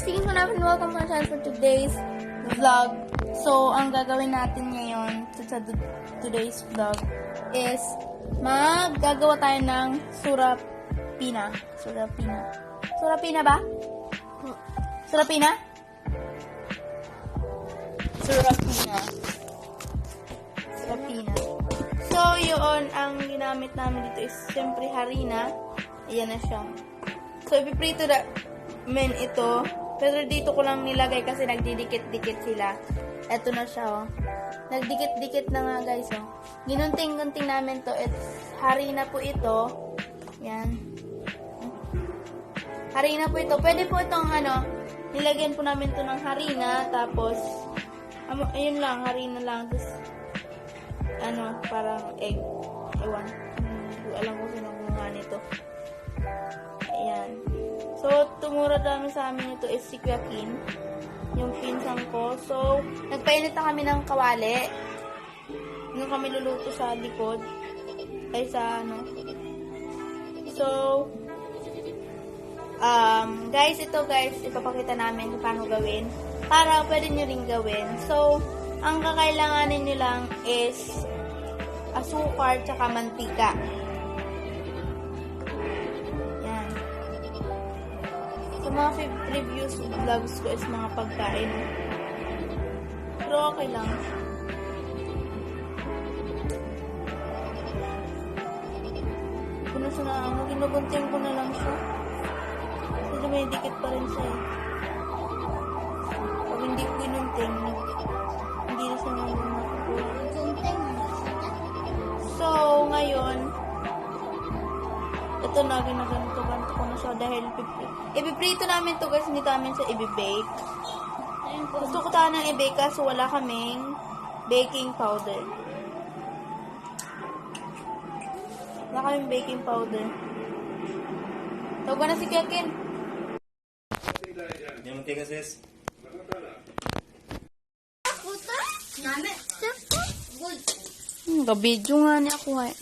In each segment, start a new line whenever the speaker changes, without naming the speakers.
Speaking of natin, welcome to our channel for today's vlog. So, ang gagawin natin ngayon sa today's vlog is maggagawa tayo ng surapina. Surapina. Surapina ba? Surapina? Surapina. Surapina. So, yun, ang ginamit namin dito is siyempre harina. Ayan na siya. So, ipiprito namin ito. Pero dito ko lang nilagay kasi nagdidikit-dikit sila. Ito na siya, oh. Nagdikit-dikit na nga, guys, oh. Ginunting-gunting namin to. Harina po ito. Yan. Harina po ito. Pwede po itong, nilagyan po namin to ng harina. Tapos, ayun lang, harina lang. Tapos, parang egg. Ewan. Alam ko sino gumawa nito. Ayan. So, tumura namin sa amin ito is si Kuya Kim, yung pinsan ko. So, nagpainit na kami ng kawali. Nung kami luluto sa likod. Ay, sa So, guys, ipapakita namin kung paano gawin. Para pwede nyo rin gawin. So, ang kakailanganin nyo lang is asukar tsaka mantika. Mga previous vlogs ko is mga pagkain. Pero okay lang. Ginugunting ko na lang siya. Kasi may dikit pa rin siya. Pag hindi ko ginunting, hindi na siya nakukuha. So, ngayon, ito na, ginaganto ko na siya dahil ipiprito namin to guys, hindi namin siya i-bake. Gusto ko tayo ng i-bake kaso wala kaming baking powder. Wala kaming baking powder. Tawag na si Kuya Ken.
Yang penting sis.
Kabidyo nga niya ako eh.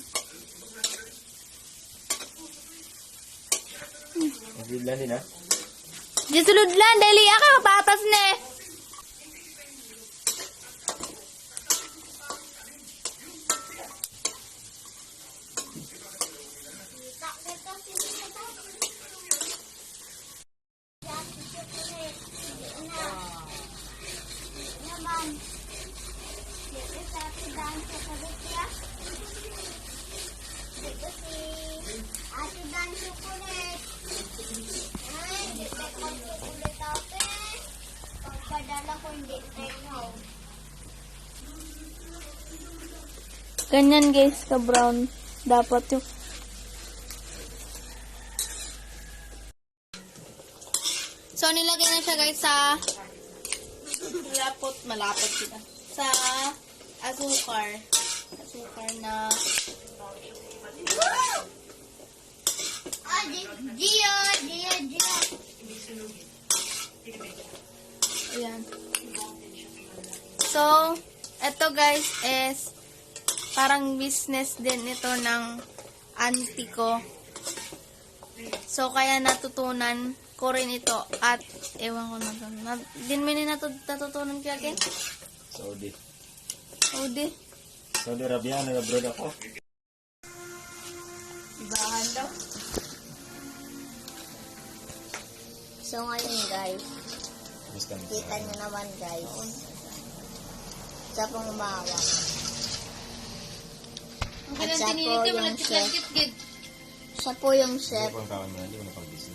Suludlan din ha?
Di suludlan, dali ako, patas na eh. Ganyan guys, ka-brown. Dapat yung... So, nilagay na siya guys sa... Malapot sila. Sa asukar. Asukar na... Gia! Ayan. So, ito guys is... parang business din ito ng auntie ko. So, kaya natutunan ko rin ito. At, ewan ko na ito. Din mo natutunan kaya, Ken?
Saudi.
Saudi?
Saudi Arabia, nag-abroad ako.
Ibahan daw.
So, ngayon guys, kita nyo naman guys. Siya pong umawak. At siya po yung chef. Siya po yung chef.
Hindi ko kawan mo na, hindi ko napag-busy.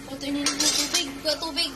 Ito yung tubig.